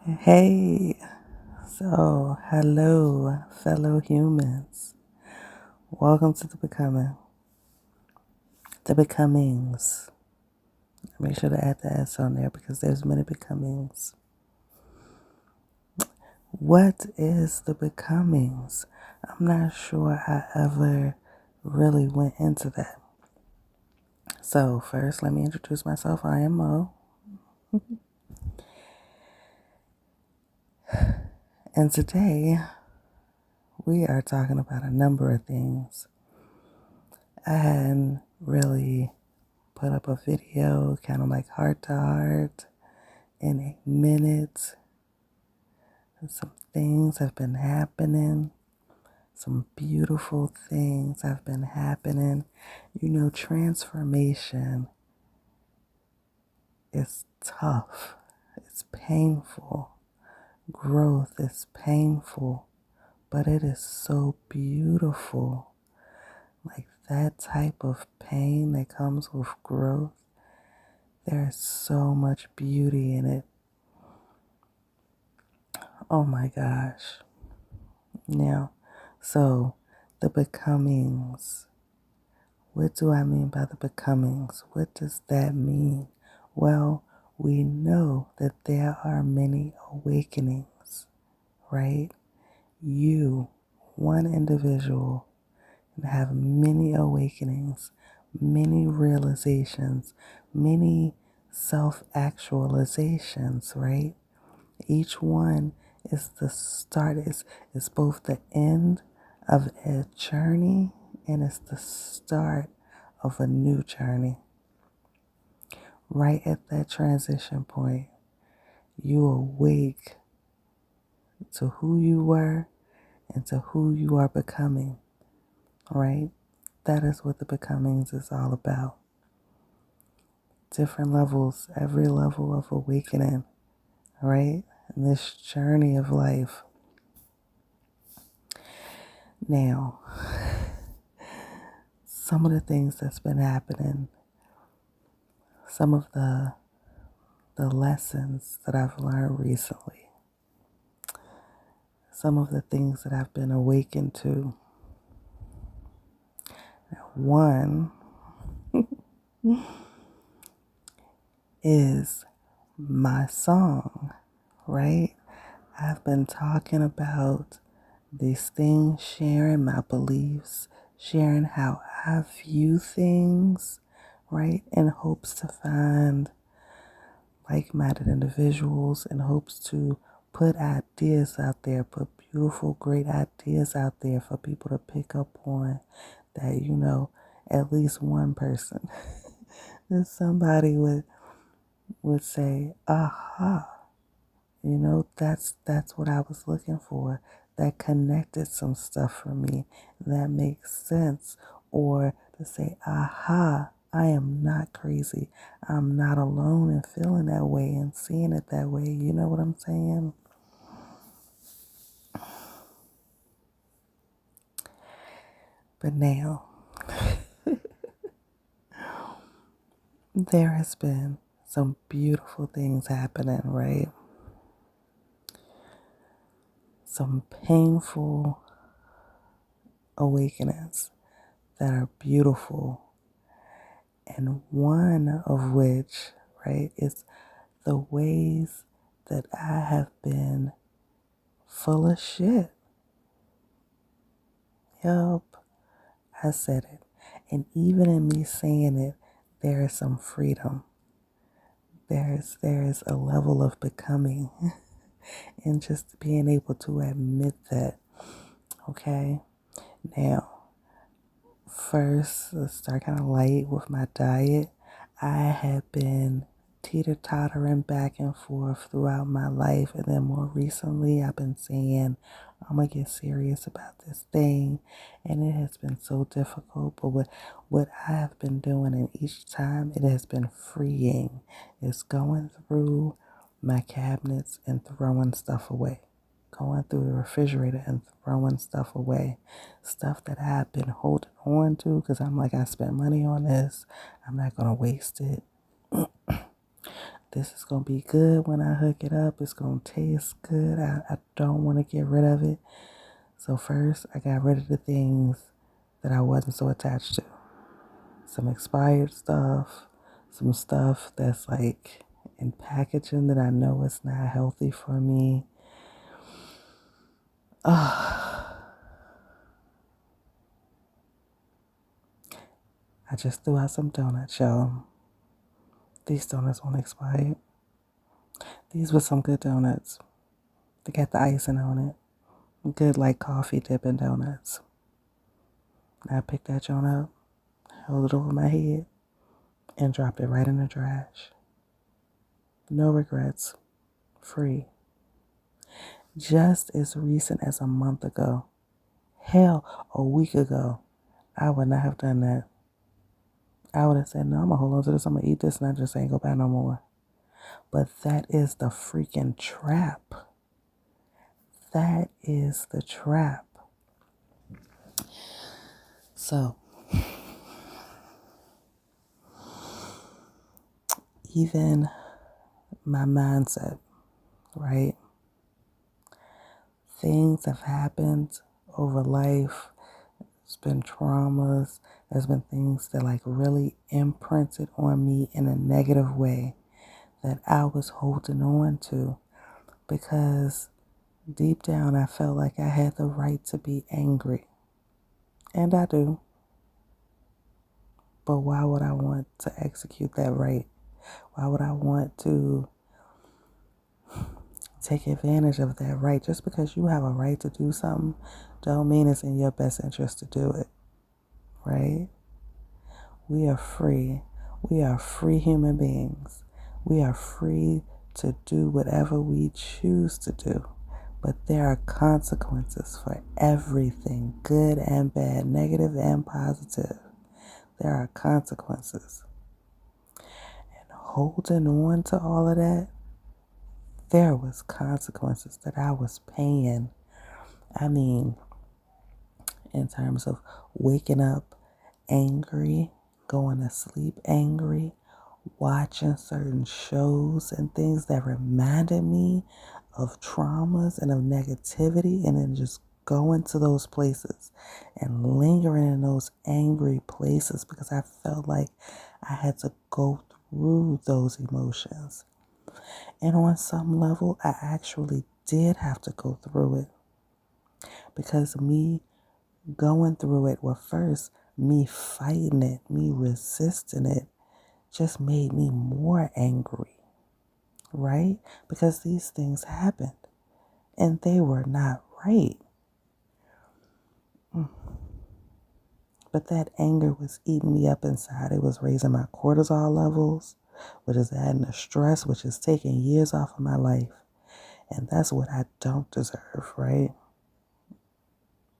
Hey, so hello, fellow humans. Welcome to the becomings. Make sure to add the S on there because there's many becomings. What is the becomings? I'm not sure I ever really went into that. So first, let me introduce myself. I am Mo, and today we are talking about a number of things. I hadn't really put up a video, kind of like heart to heart, in a minute. Some things have been happening. Some beautiful things have been happening. Transformation is tough. It's painful. Growth is painful, but it is so beautiful. Like that type of pain that comes with growth, there is so much beauty in it. Oh my gosh. Now, so the becomings. What do I mean by the becomings? What does that mean? Well, we know that there are many awakenings, right? You, one individual, can have many awakenings, many realizations, many self actualizations, right? Each one is the start, is both the end of a journey and it's the start of a new journey. Right at that transition point, you awake to who you were and to who you are becoming, right? That is what the becomings is all about. Different levels, every level of awakening, right? In this journey of life. Now, some of the things that's been happening, some of the lessons that I've learned recently, some of the things that I've been awakened to. One is my song, right? I've been talking about these things, sharing my beliefs, sharing how I view things, right? In hopes to find like-minded individuals, in hopes to put ideas out there, put beautiful, great ideas out there for people to pick up on that, at least one person, that somebody would say, aha, that's what I was looking for. That connected some stuff for me. That makes sense. Or to say, aha, I am not crazy. I'm not alone in feeling that way and seeing it that way. You know what I'm saying? But now, there has been some beautiful things happening, right? Some painful awakenings that are beautiful. And one of which, right, is the ways that I have been full of shit. Yup, I said it. And even in me saying it, there is some freedom. There is a level of becoming and just being able to admit that. Okay. Now, first, let's start kind of light with my diet. I have been teeter-tottering back and forth throughout my life, and then more recently I've been saying I'm gonna get serious about this thing, and it has been so difficult. But what I have been doing, and each time it has been freeing, is going through my cabinets and throwing stuff away, going through the refrigerator and throwing stuff away, stuff that I've been holding on to because I'm like, I spent money on this, I'm not gonna waste it. This is going to be good when I hook it up. It's going to taste good. I don't want to get rid of it. So first, I got rid of the things that I wasn't so attached to. Some expired stuff, some stuff that's like in packaging that I know is not healthy for me. I just threw out some donuts, y'all. These donuts won't expire. These were some good donuts. They got the icing on it. Good like coffee dipping donuts. I picked that joint up, held it over my head, and dropped it right in the trash. No regrets. Free. Just as recent as a month ago. Hell, a week ago. I would not have done that. I would have said, no, I'm going to hold on to this. I'm going to eat this and I just ain't go buy no more. But that is the freaking trap. That is the trap. So, even my mindset, right? Things have happened over life. There's been traumas. There's been things that like really imprinted on me in a negative way that I was holding on to because deep down I felt like I had the right to be angry. And I do. But why would I want to execute that right? Why would I want to take advantage of that right? Just because you have a right to do something don't mean it's in your best interest to do it. Right? We are free. We are free human beings. We are free to do whatever we choose to do. But there are consequences for everything, good and bad, negative and positive. There are consequences. And holding on to all of that, there was consequences that I was paying. I mean, in terms of waking up angry, going to sleep angry, watching certain shows and things that reminded me of traumas and of negativity, and then just going to those places and lingering in those angry places because I felt like I had to go through those emotions. And on some level, I actually did have to go through it because me going through it, well, first, me fighting it, me resisting it, just made me more angry, right? Because these things happened and they were not right. But that anger was eating me up inside. It was raising my cortisol levels, which is adding the stress, which is taking years off of my life. And that's what I don't deserve, right?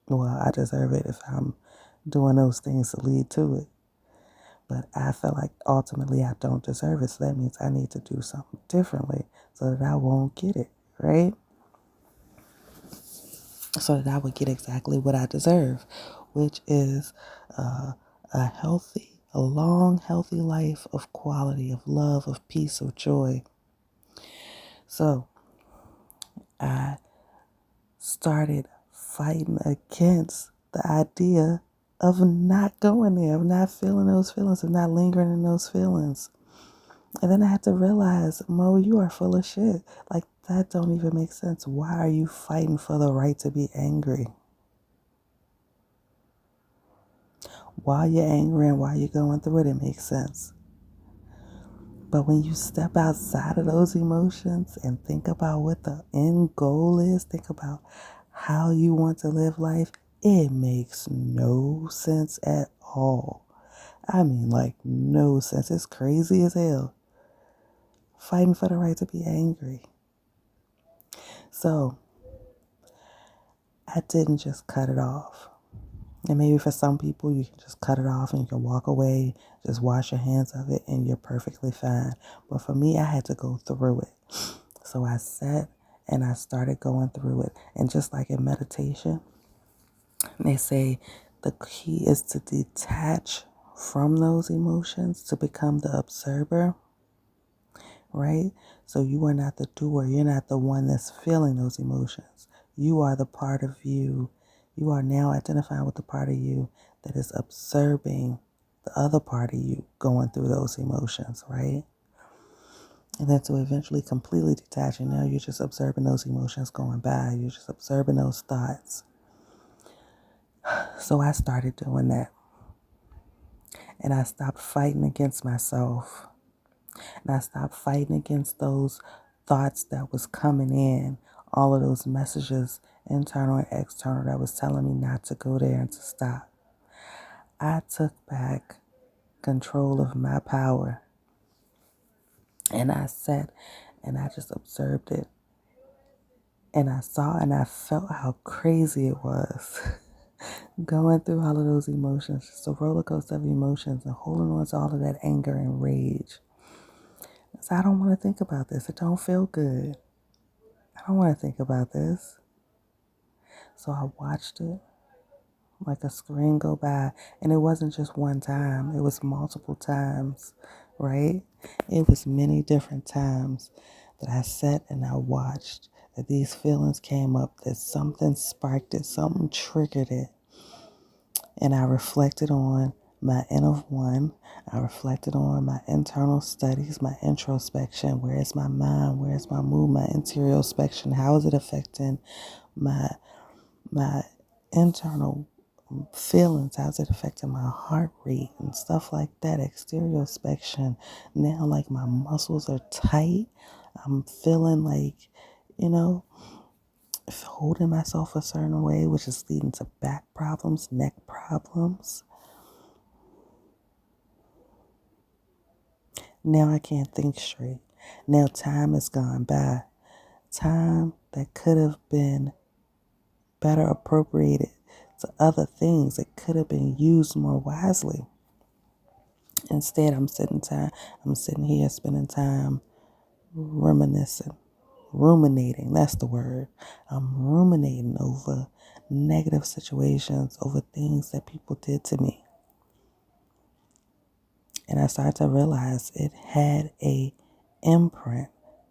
Well, I deserve it if I'm doing those things to lead to it. But I feel like ultimately I don't deserve it. So that means I need to do something differently so that I won't get it, right? So that I would get exactly what I deserve, which is a long, healthy life of quality, of love, of peace, of joy. So I started fighting against the idea of not going there, of not feeling those feelings, of not lingering in those feelings. And then I had to realize, Mo, you are full of shit. Like, that don't even make sense. Why are you fighting for the right to be angry? While you're angry and while you're going through it, it makes sense. But when you step outside of those emotions and think about what the end goal is, think about how you want to live life, it makes no sense at all. I mean, like, no sense. It's crazy as hell. Fighting for the right to be angry. So, I didn't just cut it off. And maybe for some people, you can just cut it off and you can walk away, just wash your hands of it, and you're perfectly fine. But for me, I had to go through it. So I sat and I started going through it. And just like in meditation, they say the key is to detach from those emotions, to become the observer, right? So you are not the doer. You're not the one that's feeling those emotions. You are the part of you. You are now identifying with the part of you that is observing the other part of you going through those emotions, right? And then to eventually completely detach, and now you're just observing those emotions going by. You're just observing those thoughts. So I started doing that. And I stopped fighting against myself. And I stopped fighting against those thoughts that was coming in, all of those messages, internal and external, that was telling me not to go there and to stop. I took back control of my power. And I sat and I just observed it. And I saw and I felt how crazy it was. Going through all of those emotions, just a roller coaster of emotions, and holding on to all of that anger and rage. So I don't want to think about this. It don't feel good. I don't want to think about this. So I watched it like a screen go by. And it wasn't just one time, it was multiple times, right? It was many different times that I sat and I watched that these feelings came up, that something sparked it, something triggered it. And I reflected on my inner one. I reflected on my internal studies, my introspection. Where is my mind? Where is my mood? My introspection. How is it affecting my my internal feelings? How's it affecting my heart rate and stuff like that? Exteriospection. Now, like, my muscles are tight. I'm feeling like, you know, holding myself a certain way, which is leading to back problems, neck problems. Now I can't think straight. Now time has gone by. Time that could have been better appropriated to other things. It could have been used more wisely. Instead, I'm sitting here spending time reminiscing, ruminating. That's the word. I'm ruminating over negative situations, over things that people did to me. And I started to realize it had a imprint.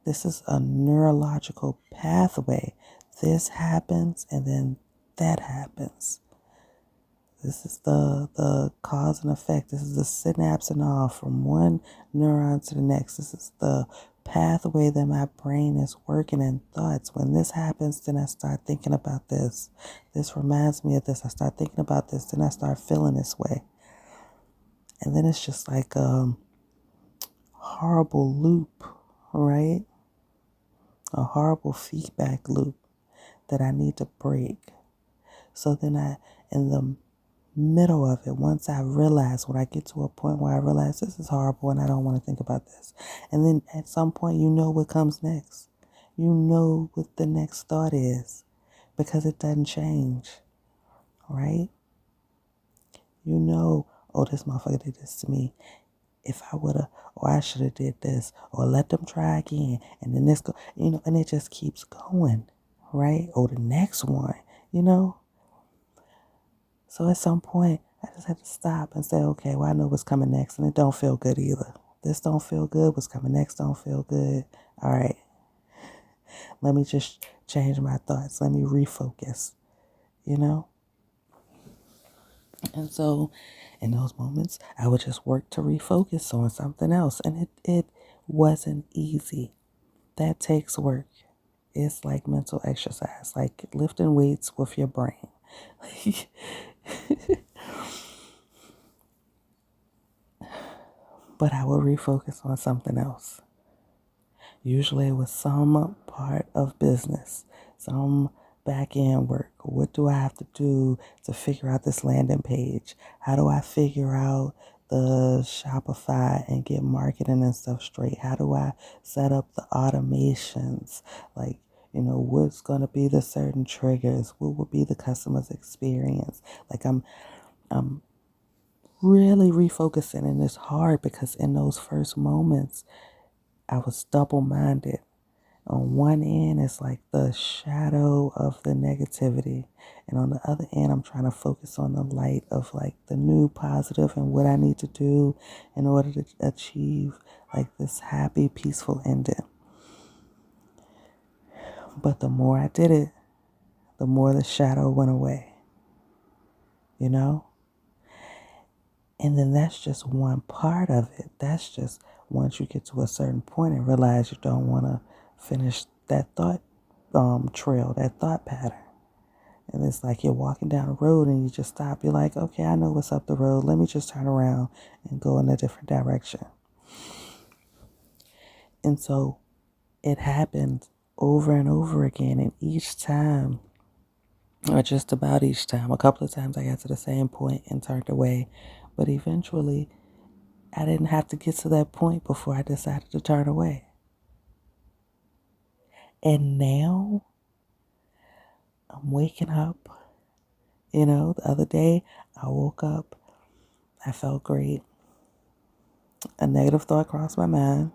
This is a neurological pathway. This happens and then that happens. This is the cause and effect. This is the synapse and all from one neuron to the next. This is the pathway that my brain is working in thoughts. When this happens, then I start thinking about this. This reminds me of this. I start thinking about this. Then I start feeling this way. And then it's just like horrible loop, right? A horrible feedback loop that I need to break. So then in the middle of it, once I realize, when I get to a point where I realize this is horrible and I don't want to think about this. And then at some point, you know what comes next. You know what the next thought is because it doesn't change, right? You know, oh, this motherfucker did this to me. If I would have, or I should have did this, or let them try again, and then this go, and it just keeps going, right? Or the next one, you know? So at some point, I just had to stop and say, okay, well, I know what's coming next, and it don't feel good either. This don't feel good. What's coming next don't feel good. All right, let me just change my thoughts. Let me refocus, you know? And so in those moments, I would just work to refocus on something else. And it wasn't easy. That takes work. It's like mental exercise, like lifting weights with your brain. But I would refocus on something else. Usually it was some part of business, some back end work. What do I have to do to figure out this landing page? How do I figure out the Shopify and get marketing and stuff straight? How do I set up the automations? Like, what's going to be the certain triggers? What will be the customer's experience? Like, I'm really refocusing, and it's hard because in those first moments, I was double-minded. On one end, it's like the shadow of the negativity. And on the other end, I'm trying to focus on the light of like the new positive and what I need to do in order to achieve like this happy, peaceful ending. But the more I did it, the more the shadow went away, you know? And then that's just one part of it. That's just once you get to a certain point and realize you don't want to finish that thought trail, that thought pattern. And it's like you're walking down the road and you just stop. You're like, okay, I know what's up the road. Let me just turn around and go in a different direction. And so it happened over and over again. And each time, or just about each time, a couple of times I got to the same point and turned away. But eventually, I didn't have to get to that point before I decided to turn away. And now I'm waking up. You know, the other day I woke up, I felt great. A negative thought crossed my mind,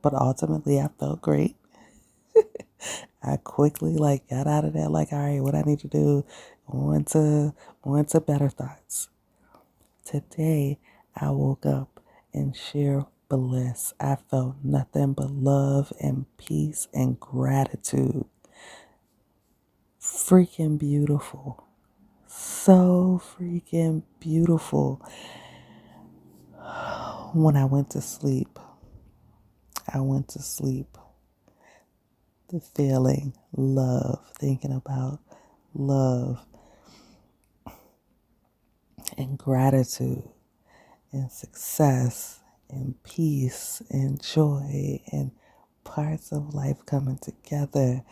but ultimately I felt great. I quickly got out of that, all right, what I need to do, on to better thoughts. Today I woke up in sheer bliss. I felt nothing but love and peace and gratitude. Freaking beautiful. So freaking beautiful. When I went to sleep, the feeling love, thinking about love and gratitude and success and peace and joy and parts of life coming together.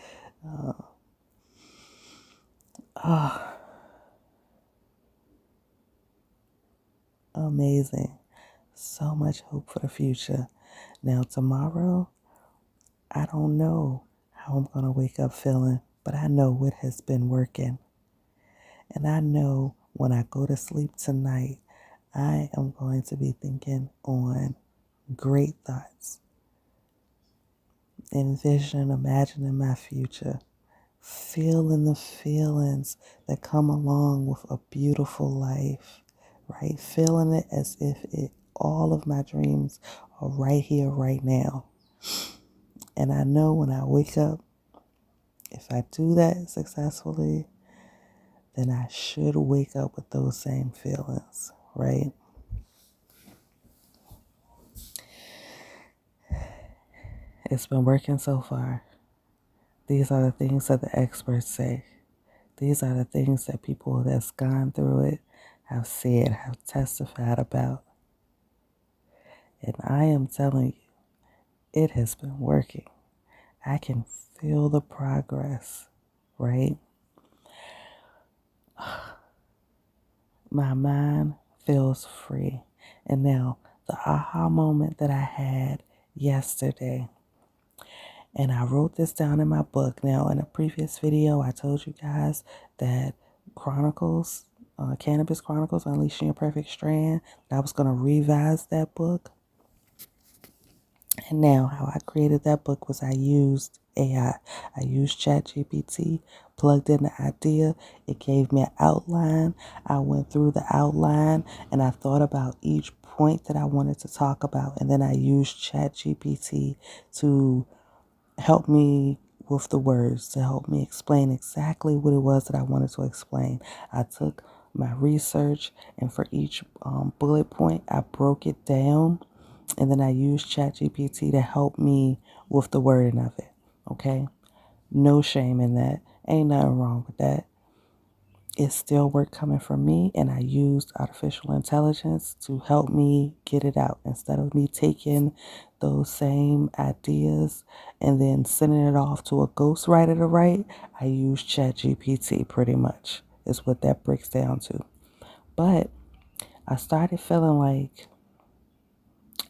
Amazing. So much hope for the future. Now, tomorrow, I don't know how I'm going to wake up feeling, but I know what has been working. And I know when I go to sleep tonight, I am going to be thinking on great thoughts, envisioning, imagining my future, feeling the feelings that come along with a beautiful life, right? Feeling it as if all of my dreams are right here, right now. And I know when I wake up, if I do that successfully, then I should wake up with those same feelings, right? It's been working so far. These are the things that the experts say. These are the things that people that's gone through it have said, have testified about. And I am telling you, it has been working. I can feel the progress, right? My mind feels free. And now, the aha moment that I had yesterday, and I wrote this down in my book. Now, in a previous video, I told you guys that Cannabis Chronicles, Unleashing Your Perfect Strand, I was going to revise that book. And now, how I created that book was I used AI. I used ChatGPT, plugged in the idea. It gave me an outline. I went through the outline and I thought about each point that I wanted to talk about. And then I used ChatGPT to help me with the words, to help me explain exactly what it was that I wanted to explain. I took my research and for each bullet point, I broke it down. And then I used ChatGPT to help me with the wording of it. Okay? No shame in that. Ain't nothing wrong with that. It's still work coming from me, and I used artificial intelligence to help me get it out. Instead of me taking those same ideas and then sending it off to a ghostwriter to write, I used ChatGPT pretty much, is what that breaks down to. But I started feeling like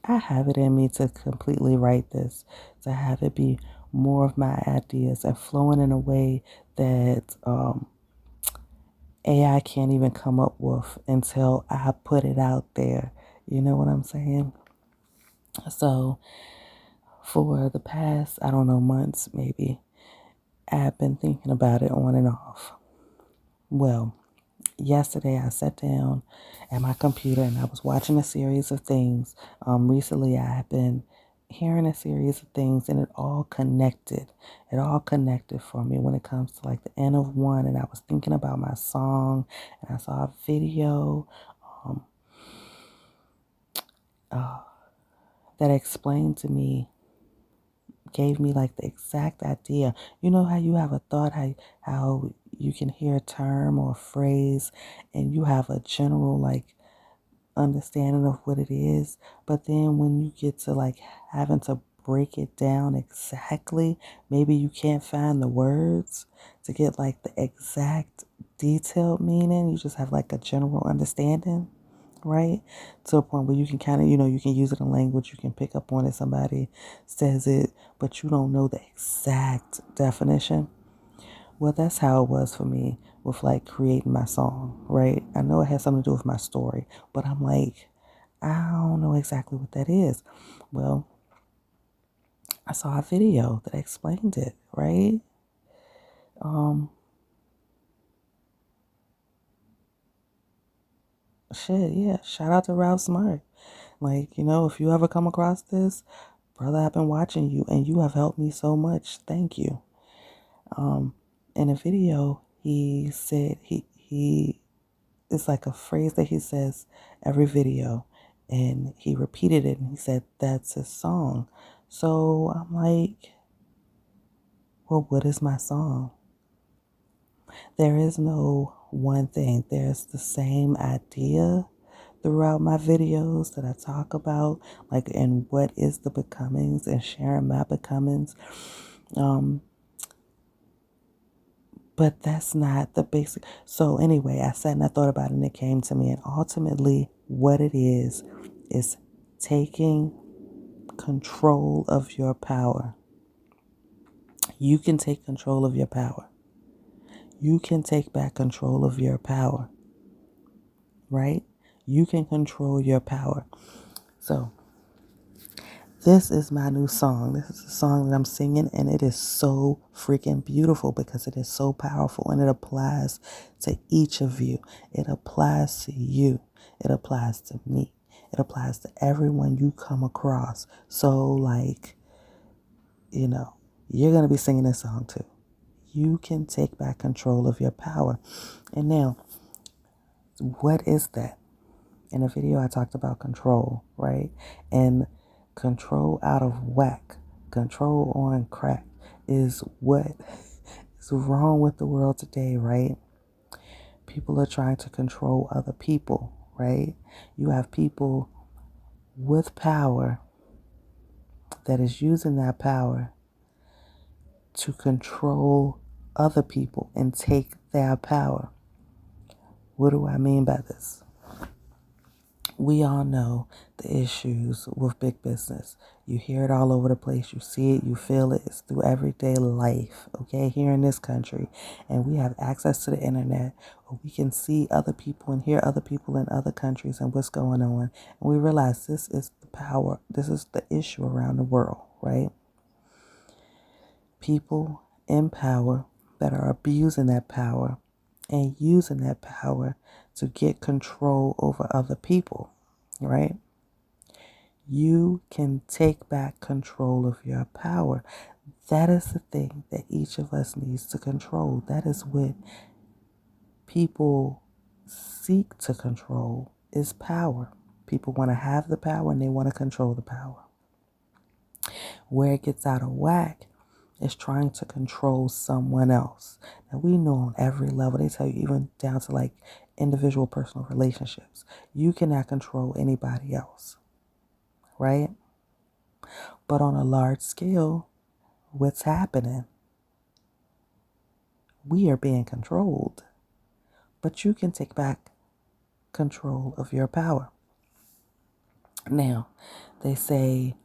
I have it in me to completely write this, to have it be more of my ideas and flowing in a way that AI can't even come up with until I put it out there. You know what I'm saying? So For the past, I don't know, months maybe, I've been thinking about it on and off. Well, yesterday I sat down at my computer and I was watching a series of things. Recently I have been hearing a series of things and it all connected. It all connected for me when it comes to like the end of one. And I was thinking about my song and I saw a video um, uh, that explained to me, gave me like the exact idea. You know how you have a thought, how you can hear a term or a phrase and you have a general like understanding of what it is, but then when you get to like having to break it down exactly, maybe you can't find the words to get like the exact detailed meaning. You just have like a general understanding, right? To a point where you can kind of, you can use it in language, you can pick up on it, somebody says it, but you don't know the exact definition. Well, that's how it was for me with like creating my song, right? I know it has something to do with my story, but I'm like, I don't know exactly what that is. Well, I saw a video that explained it, right? Um, yeah. Shout out to Ralph Smart. Like, if you ever come across this, brother, I've been watching you and you have helped me so much. Thank you. Um, in a video, he said he it's like a phrase that he says every video, and he repeated it and he said that's his song. So I'm like, well, what is my song? There is no one thing. There's the same idea throughout my videos that I talk about, like, and what is the becomings and sharing my becomings. Um, but that's not the basic. So anyway, I sat and I thought about it and it came to me. And ultimately, what it is taking control of your power. You can take control of your power. You can take back control of your power, right? You can control your power. So this is my new song. This is a song that I'm singing, and it is so freaking beautiful because it is so powerful and it applies to each of you. It applies to you. It applies to me. It applies to everyone you come across. So, like, you're going to be singing this song too. You can take back control of your power. And now, what is that? In a video, I talked about control, right? And control out of whack, control on crack is what is wrong with the world today, right? People are trying to control other people, right? You have people with power that is using that power to control other people and take their power. What do I mean by this? We all know the issues with big business. You hear it all over the place. You see it, you feel it. It's through everyday life, okay, here in this country. And we have access to the internet where we can see other people and hear other people in other countries and what's going on. And we realize this is the power, this is the issue around the world, right? People in power that are abusing that power and using that power to get control over other people, right? You can take back control of your power. That is the thing that each of us needs to control. That is what people seek to control, is power. People want to have the power and they want to control the power. Where it gets out of whack is trying to control someone else. Now, we know on every level, they tell you even down to like individual personal relationships, you cannot control anybody else, right? But on a large scale, what's happening? We are being controlled, but you can take back control of your power. Now, they say,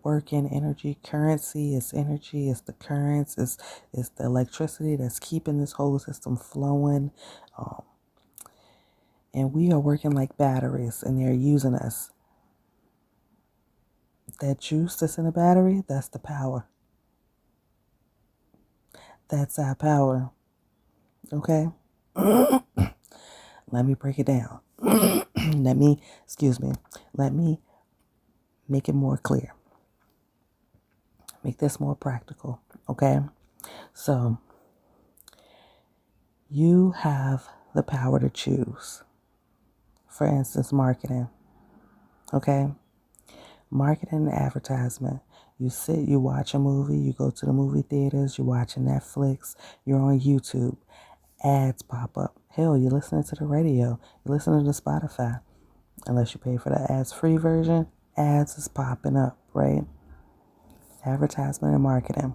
working energy, currency is energy, it's the currents, it's the electricity that's keeping this whole system flowing. And we are working like batteries, and they're using us That juice that's in the battery, that's the power. That's our power. Okay? Let me break it down. Excuse me, let me make it more clear. Make this more practical. Okay? So, you have the power to choose. For instance, marketing. Okay? Marketing and advertisement. You sit, you watch a movie, you go to the movie theaters, you watch Netflix, you're on YouTube. Ads pop up. Hell, you're listening to the radio, you're listening to Spotify. Unless you pay for the ads free version, ads is popping up, right? Advertisement and marketing.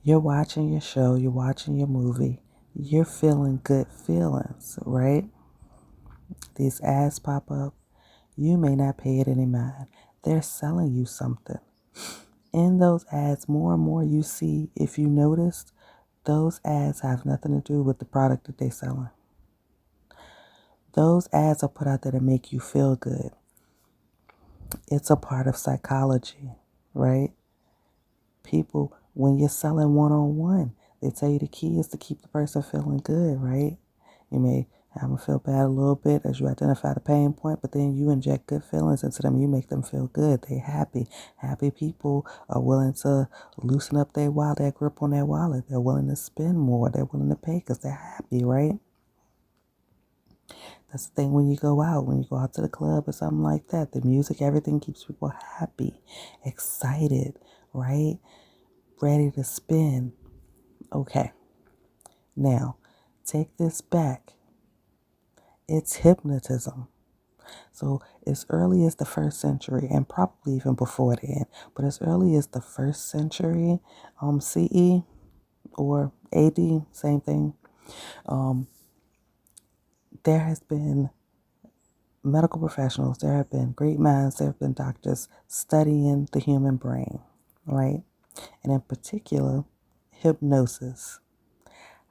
You're watching your show, you're watching your movie, you're feeling good feelings, right? These ads pop up. You may not pay it any mind. They're selling you something. In those ads, more and more you see, if you noticed, those ads have nothing to do with the product that they're selling. Those ads are put out there to make you feel good. It's a part of psychology, right? People, when you're selling one-on-one, they tell you the key is to keep the person feeling good, right? You may have them feel bad a little bit as you identify the pain point, but then you inject good feelings into them. You make them feel good. They're happy. Happy people are willing to loosen up their grip on their wallet. They're willing to spend more. They're willing to pay because they're happy, right? That's the thing when you go out to the club or something like that. The music, everything keeps people happy, excited, right? Ready to spin. Okay. Now, take this back. It's hypnotism. So as early as the first century, and probably even before then, but as early as the first century, CE or AD, same thing, there has been medical professionals, there have been great minds, there have been doctors studying the human brain, right? And in particular, hypnosis.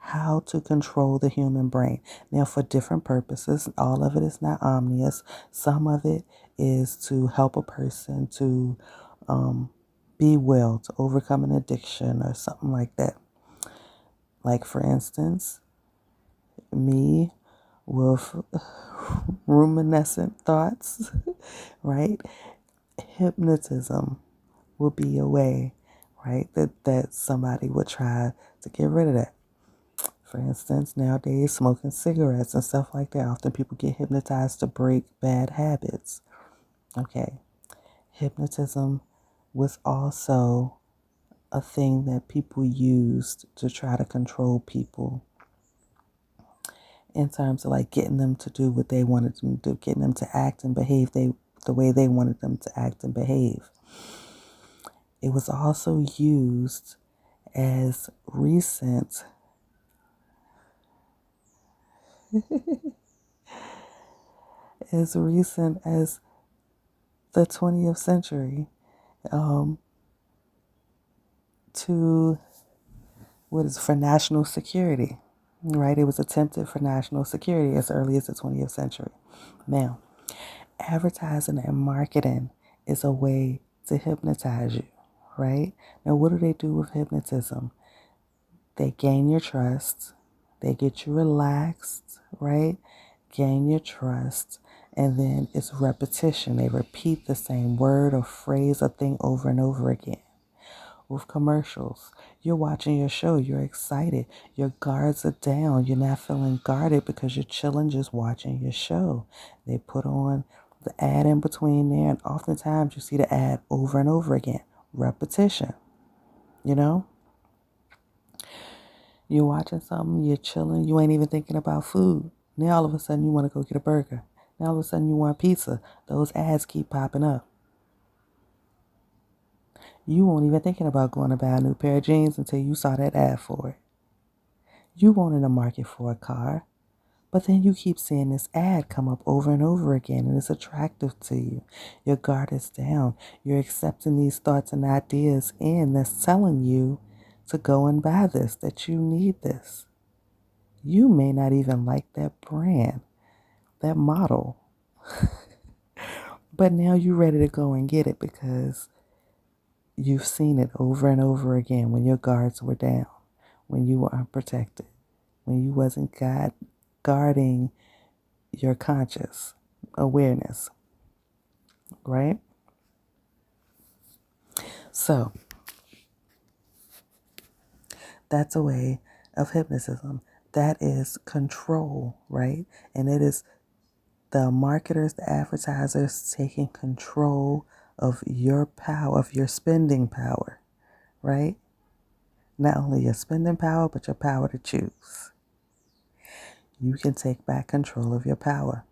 How to control the human brain. Now, for different purposes, all of it is not omnious. Some of it is to help a person to be well, to overcome an addiction or something like that. Like, for instance, me with ruminescent thoughts, right? Hypnotism will be a way, right, that somebody would try to get rid of that. For instance, nowadays, smoking cigarettes and stuff like that. Often people get hypnotized to break bad habits. Okay. Hypnotism was also a thing that people used to try to control people in terms of like getting them to do what they wanted them to do, getting them to act and behave the way they wanted them to act and behave. It was also used as recent as the 20th century to for national security, right? It was attempted for national security as early as the 20th century. Now, advertising and marketing is a way to hypnotize you, right? Now, what do they do with hypnotism? They gain your trust, they get you relaxed, right? Gain your trust, and then it's repetition. They repeat the same word or phrase or thing over and over again. With commercials, you're watching your show, you're excited, your guards are down, you're not feeling guarded because you're chilling just watching your show. They put on the ad in between there, and oftentimes you see the ad over and over again. Repetition, you know? You're watching something, you're chilling, you ain't even thinking about food. Now all of a sudden you want to go get a burger. Now all of a sudden you want pizza. Those ads keep popping up. You weren't even thinking about going to buy a new pair of jeans until you saw that ad for it. You weren't in the market for a car, but then you keep seeing this ad come up over and over again, and it's attractive to you. Your guard is down. You're accepting these thoughts and ideas in that's telling you to go and buy this, that you need this. You may not even like that brand, that model, But now you're ready to go and get it because you've seen it over and over again when your guards were down, when you were unprotected, when you wasn't guarding your conscious awareness, right? So that's a way of hypnotism. That is control, right? And it is the marketers, the advertisers taking control of your power, of your spending power, right? Not only your spending power, but your power to choose. You can take back control of your power.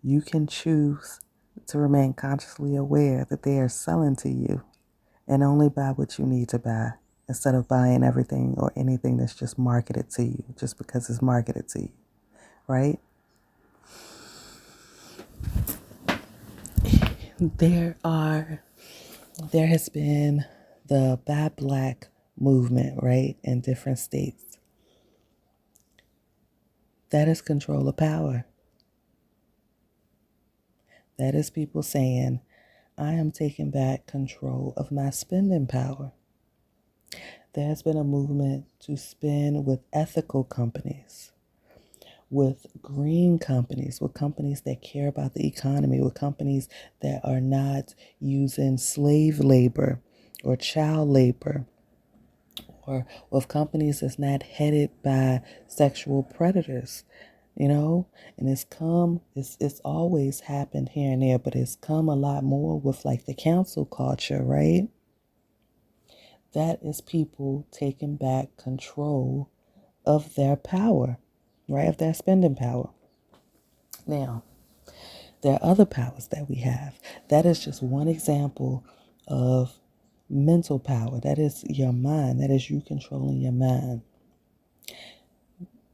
You can choose to remain consciously aware that they are selling to you and only buy what you need to buy instead of buying everything or anything that's just marketed to you just because it's marketed to you, right? There has been the Bad Black movement, right, in different states. That is control of power. That is people saying, I am taking back control of my spending power. There has been a movement to spend with ethical companies, with green companies, with companies that care about the economy, with companies that are not using slave labor or child labor, or with companies that's not headed by sexual predators, and it's always happened here and there, but it's come a lot more with like the council culture, right? That is people taking back control of their power, right? Of their spending power. Now, there are other powers that we have. That is just one example of mental power. That is your mind. That is you controlling your mind.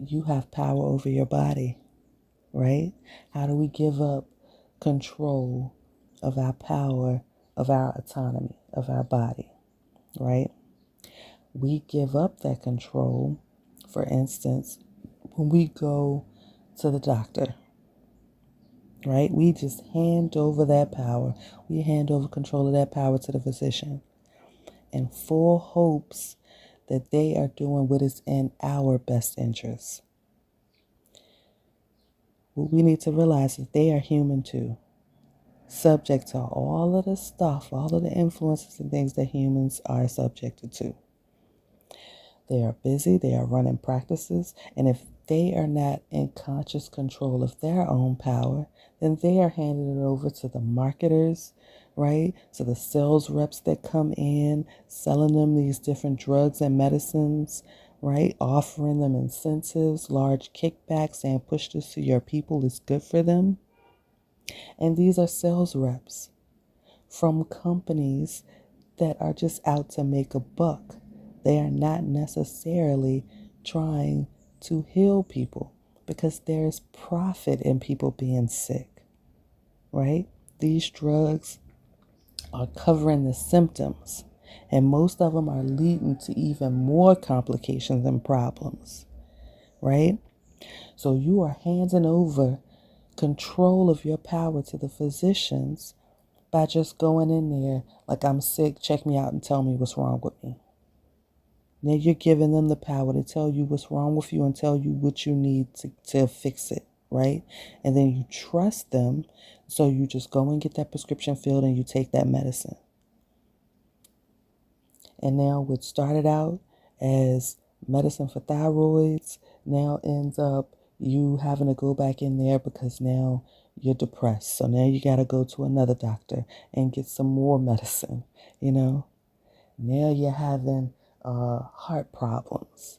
You have power over your body, right? How do we give up control of our power, of our autonomy, of our body, right? We give up that control, for instance, when we go to the doctor, right? We just hand over that power. We hand over control of that power to the physician in full hopes that they are doing what is in our best interest. What we need to realize is they are human too, subject to all of the stuff, all of the influences and things that humans are subjected to. They are busy, they are running practices, and if they are not in conscious control of their own power, then they are handing it over to the marketers, right? To the sales reps that come in, selling them these different drugs and medicines, right? Offering them incentives, large kickbacks, saying push this to your people, it's good for them. And these are sales reps from companies that are just out to make a buck. They are not necessarily trying to heal people because there's profit in people being sick, right? These drugs are covering the symptoms, and most of them are leading to even more complications and problems, right? So you are handing over control of your power to the physicians by just going in there like, I'm sick, check me out and tell me what's wrong with me. Now you're giving them the power to tell you what's wrong with you and tell you what you need to fix it, right? And then you trust them, so you just go and get that prescription filled and you take that medicine. And now what started out as medicine for thyroids now ends up you having to go back in there because now you're depressed. So now you got to go to another doctor and get some more medicine, you know. Now you're having heart problems.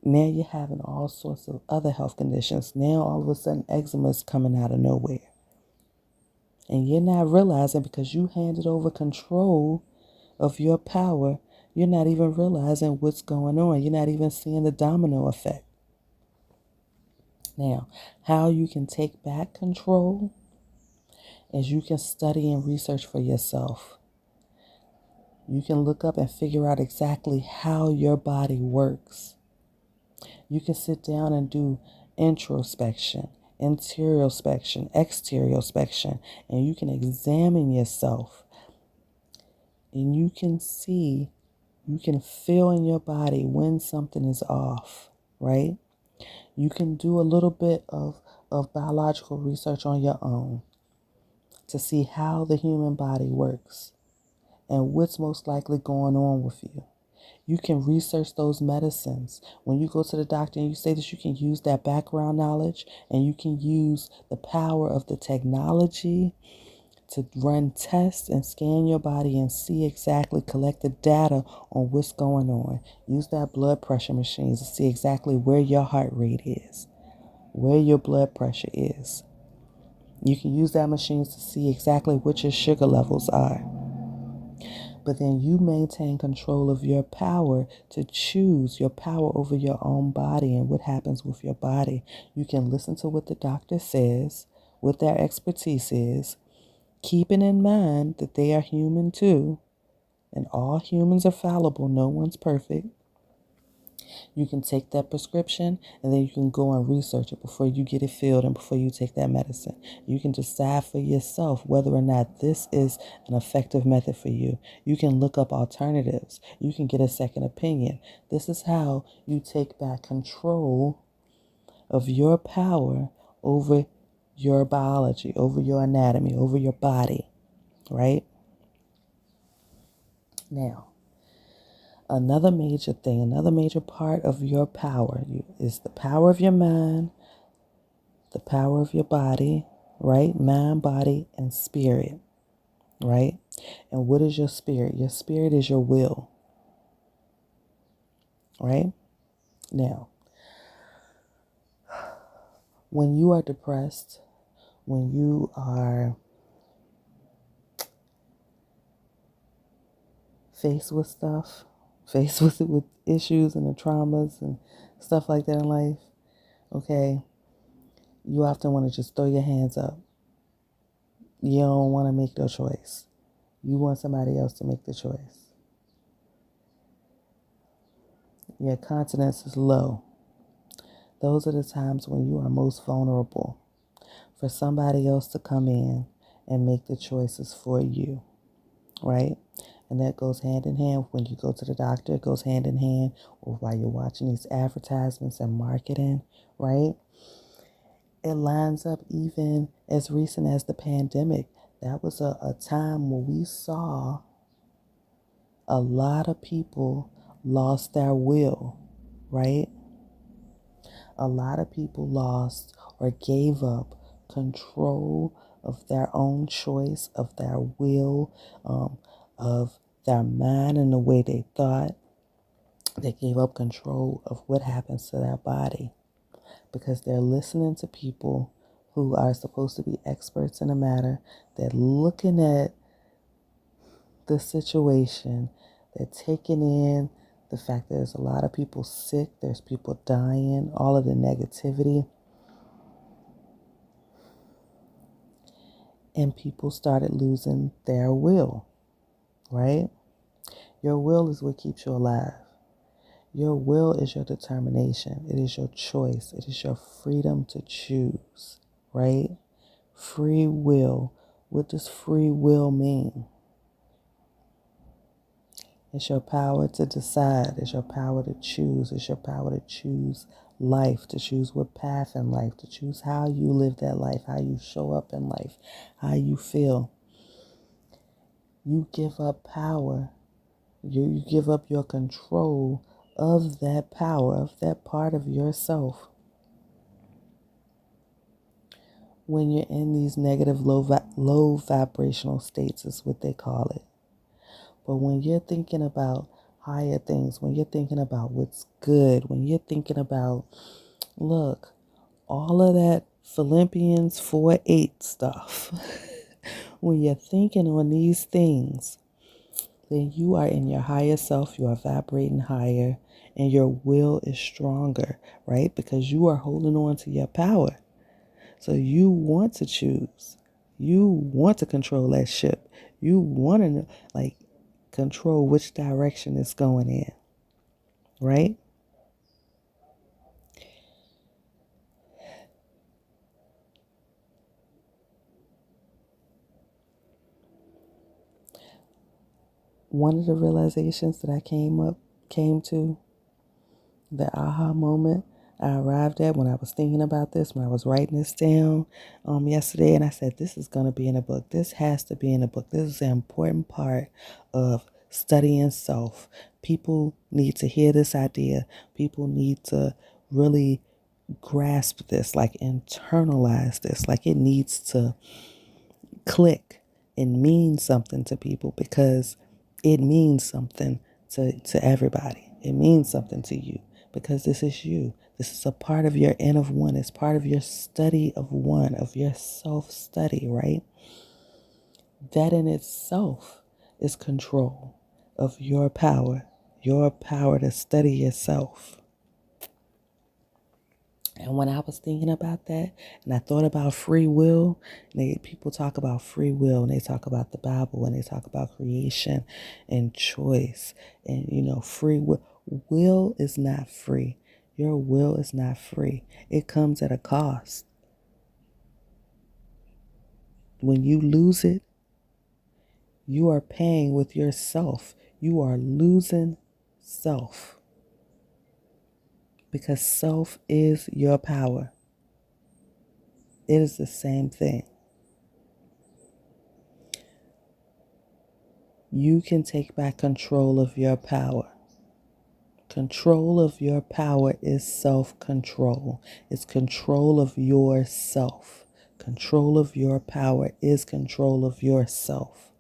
Now you're having all sorts of other health conditions. Now all of a sudden eczema is coming out of nowhere. And you're not realizing because you handed over control of your power, you're not even realizing what's going on. You're not even seeing the domino effect. Now, how you can take back control is you can study and research for yourself. You can look up and figure out exactly how your body works. You can sit down and do introspection, interiospection, exteriospection, and you can examine yourself and you can see, you can feel in your body when something is off, right? You can do a little bit of biological research on your own to see how the human body works and what's most likely going on with you. You can research those medicines. When you go to the doctor and you say that you can use that background knowledge and you can use the power of the technology to run tests and scan your body and see exactly, collect the data on what's going on. Use that blood pressure machine to see exactly where your heart rate is, where your blood pressure is. You can use that machine to see exactly what your sugar levels are. But then you maintain control of your power to choose your power over your own body and what happens with your body. You can listen to what the doctor says, what their expertise is, keeping in mind that they are human too, and all humans are fallible. No one's perfect. You can take that prescription and then you can go and research it before you get it filled and before you take that medicine. You can decide for yourself whether or not this is an effective method for you. You can look up alternatives. You can get a second opinion. This is how you take back control of your power over your biology, over your anatomy, over your body, right? Now, another major thing, another major part of your power is the power of your mind, the power of your body, right? Mind, body, and spirit, right? And what is your spirit? Your spirit is your will, right? Now, when you are depressed, when you are faced with stuff, faced with issues and the traumas and stuff like that in life, okay, you often want to just throw your hands up. You don't want to make the choice. You want somebody else to make the choice. Your confidence is low. Those are the times when you are most vulnerable for somebody else to come in and make the choices for you, right? And that goes hand in hand when you go to the doctor. It goes hand in hand with while you're watching these advertisements and marketing, right? It lines up even as recent as the pandemic. That was a time when we saw a lot of people lost their will, right? A lot of people lost or gave up control of their own choice, of their will, of their mind and the way they thought. They gave up control of what happens to their body because they're listening to people who are supposed to be experts in the matter. They're looking at the situation. They're taking in the fact that there's a lot of people sick, there's people dying, all of the negativity. And people started losing their will, right? Your will is what keeps you alive. Your will is your determination. It is your choice. It is your freedom to choose, right? Free will. What does free will mean? It's your power to decide. It's your power to choose. It's your power to choose life, to choose what path in life, to choose how you live that life, how you show up in life, how you feel. You give up power. You give up your control of that power, of that part of yourself when you're in these negative low vibrational states is what they call it. But when you're thinking about higher things, when you're thinking about what's good, when you're thinking about, look, all of that Philippians 4:8 stuff, when you're thinking on these things, then you are in your higher self, you are vibrating higher, and your will is stronger, right? Because you are holding on to your power. So you want to choose. You want to control that ship. You want to control which direction it's going in, right? One of the realizations that I came to, the aha moment I arrived at when I was thinking about this, when I was writing this down yesterday, and I said, this is going to be in a book. This has to be in a book. This is an important part of studying self. People need to hear this idea. People need to really grasp this, like internalize this, like it needs to click and mean something to people, because it means something to everybody. It means something to you because this is you. This is a part of your N of one. It's part of your study of one, of your self study, right? That in itself is control of your power to study yourself. And when I was thinking about that, and I thought about free will, people talk about free will, and they talk about the Bible, and they talk about creation and choice. And, free will is not free. Your will is not free. It comes at a cost. When you lose it, you are paying with yourself. You are losing self, because self is your power. It is the same thing. You can take back control of your power. Control of your power is self-control. It's control of yourself. Control of your power is control of yourself.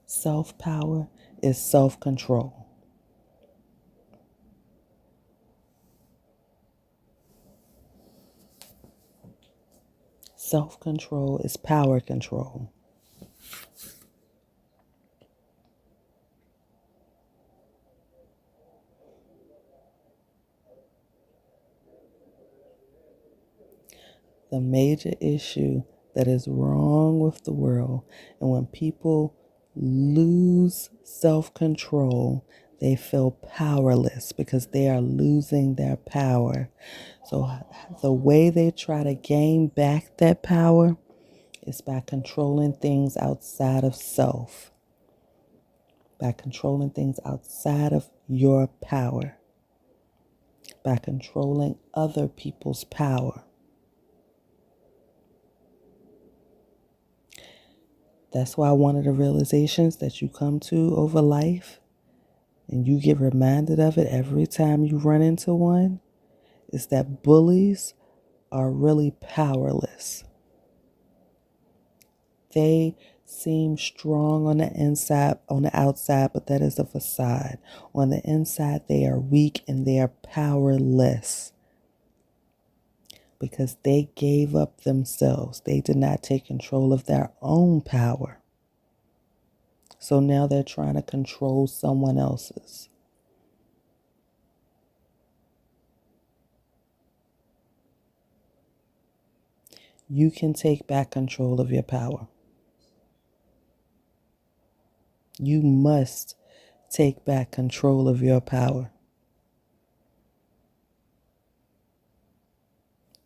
Self-power is self-control. Self-control is power control. The major issue that is wrong with the world, and when people lose self-control, they feel powerless because they are losing their power. So the way they try to gain back that power is by controlling things outside of self, by controlling things outside of your power, by controlling other people's power. That's why one of the realizations that you come to over life, and you get reminded of it every time you run into one, is that bullies are really powerless. They seem strong on the inside, on the outside, but that is a facade. On the inside, they are weak and they are powerless because they gave up themselves. They did not take control of their own power. So now they're trying to control someone else's. You can take back control of your power. You must take back control of your power.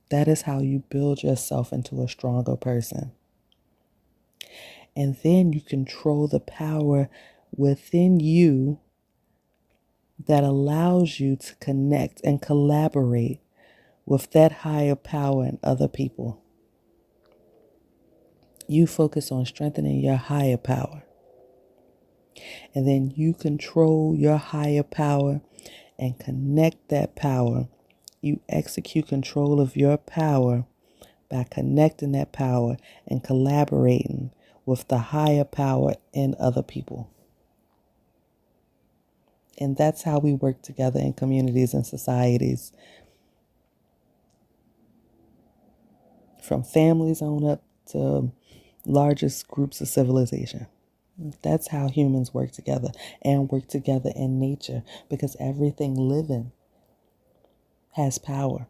That is how you build yourself into a stronger person. And then you control the power within you that allows you to connect and collaborate with that higher power in other people. You focus on strengthening your higher power. And then you control your higher power and connect that power. You execute control of your power by connecting that power and collaborating with the higher power in other people. And that's how we work together in communities and societies, from families on up to largest groups of civilization. That's how humans work together, and work together in nature, because everything living has power.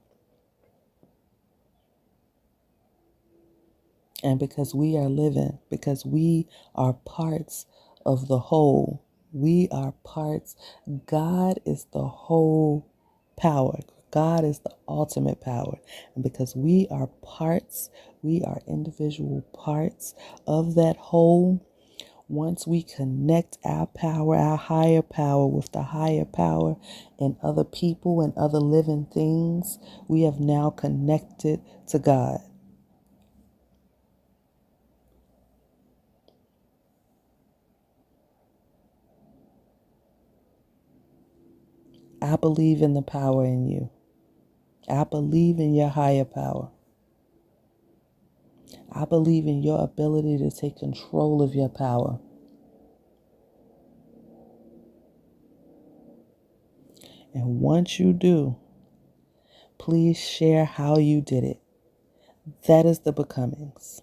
And because we are living, because we are parts of the whole, we are parts. God is the whole power. God is the ultimate power. And because we are parts, we are individual parts of that whole, Once we connect our power, our higher power, with the higher power in other people and other living things, we have now connected to God. I believe in the power in you. I believe in your higher power. I believe in your ability to take control of your power. And once you do, please share how you did it. That is the becomings.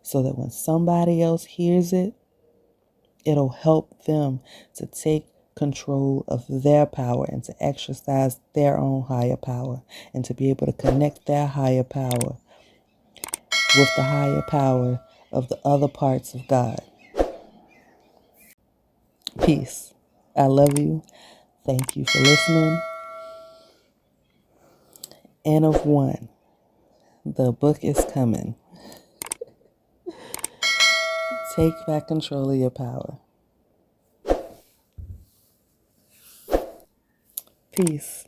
So that when somebody else hears it, it'll help them to take control of their power and to exercise their own higher power and to be able to connect their higher power with the higher power of the other parts of God. Peace. I love you. Thank you for listening. N of 1. The book is coming. Take back control of your power. Peace.